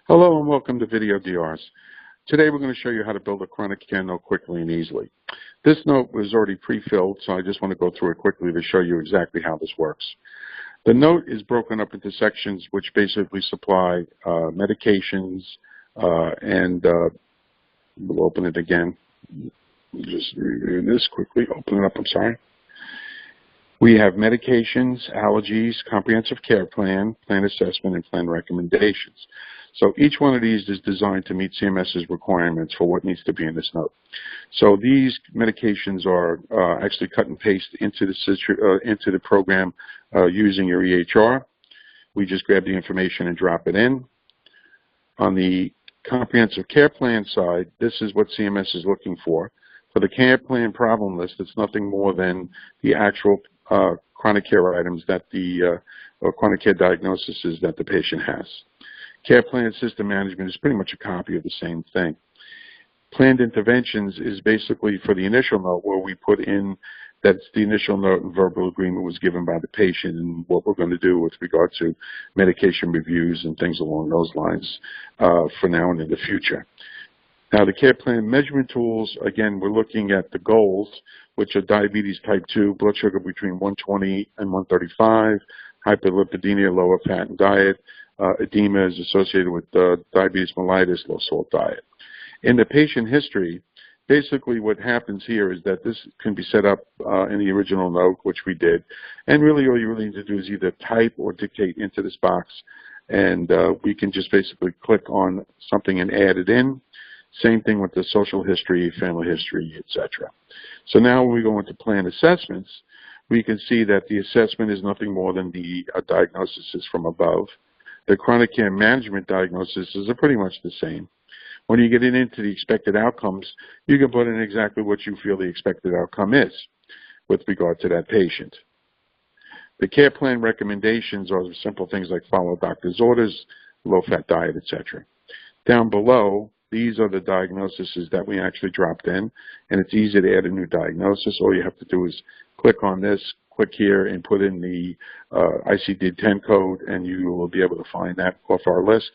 Hello and welcome to Video DRs. Today we're going to show you how to build a chronic care note quickly and easily. This note was already pre-filled, so I just want to go through it quickly to show you exactly how this works. The note is broken up into sections which basically supply medications and we'll open it again. Just review this quickly. Open it up, I'm sorry. We have medications, allergies, comprehensive care plan, plan assessment, and plan recommendations. So each one of these is designed to meet CMS's requirements for what needs to be in this note. So these medications are actually cut and paste into the program using your EHR. We just grab the information and drop it in. On the comprehensive care plan side, this is what CMS is looking for. For the care plan problem list, it's nothing more than the actual chronic care items that or chronic care diagnoses that the patient has. Care plan system management is pretty much a copy of the same thing. Planned interventions is basically for the initial note where we put in that's the initial note and verbal agreement was given by the patient and what we're going to do with regard to medication reviews and things along those lines for now and in the future. Now, the care plan measurement tools, again, we're looking at the goals, which are diabetes type 2, blood sugar between 120 and 135, hyperlipidemia, lower fat and diet, edema is associated with diabetes mellitus, low salt diet. In the patient history, basically what happens here is that this can be set up in the original note, which we did, and really all you really need to do is either type or dictate into this box, and we can just basically click on something and add it in. Same thing with the social history, family history, etc. So now when we go into plan assessments, we can see that the assessment is nothing more than the diagnosis is from above. The chronic care management diagnoses are pretty much the same. When you get into the expected outcomes, you can put in exactly what you feel the expected outcome is with regard to that patient. The care plan recommendations are simple things like follow doctor's orders, low-fat diet, etc. Down below, these are the diagnoses that we actually dropped in, and it's easy to add a new diagnosis. All you have to do is click on this, click here, and put in the ICD-10 code, and you will be able to find that off our list.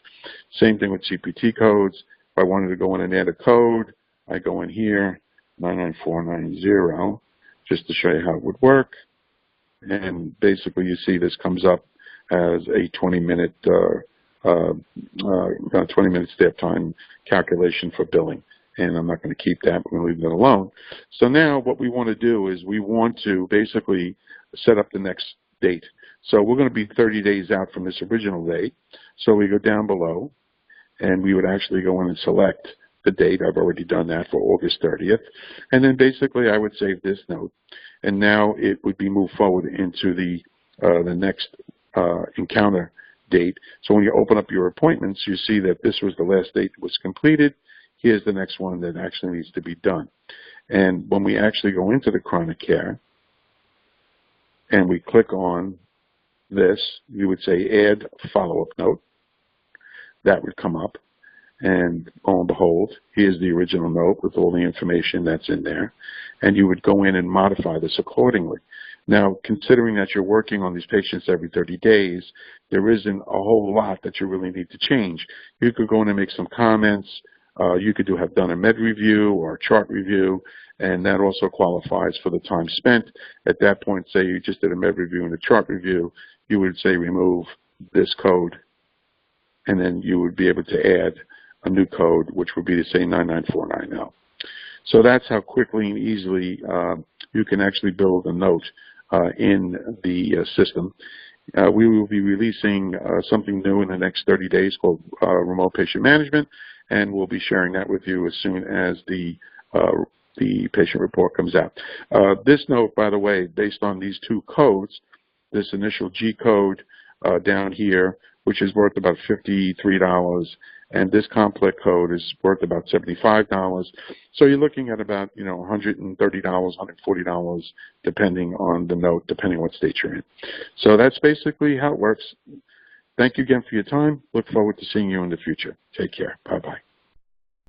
Same thing with CPT codes. If I wanted to go in and add a code, I go in here, 99490, just to show you how it would work. And basically, you see this comes up as a 20-minute 20-minute step time calculation for billing. And I'm not going to keep that. We're going to leave it alone. So now what we want to do is we want to basically set up the next date. So we're going to be 30 days out from this original date. So we go down below, and we would actually go in and select the date. I've already done that for August 30th. And then basically I would save this note. And now it would be moved forward into the next encounter date. So when you open up your appointments, you see that this was the last date that was completed. Here's the next one that actually needs to be done. And when we actually go into the chronic care and we click on this, you would say add follow-up note. That would come up. And lo and behold, here's the original note with all the information that's in there. And you would go in and modify this accordingly. Now, considering that you're working on these patients every 30 days, there isn't a whole lot that you really need to change. You could go in and make some comments. You could have done a med review or a chart review, and that also qualifies for the time spent. At that point, say you just did a med review and a chart review, you would say remove this code, and then you would be able to add a new code, which would be to say 99490. So that's how quickly and easily you can actually build a note in the system. We will be releasing something new in the next 30 days called Remote Patient Management, and we'll be sharing that with you as soon as the patient report comes out. This note, by the way, based on these two codes, this initial G code down here, which is worth about $53, and this complex code is worth about $75. So you're looking at about, $130, $140, depending on the note, depending on what state you're in. So that's basically how it works. Thank you again for your time. Look forward to seeing you in the future. Take care. Bye-bye.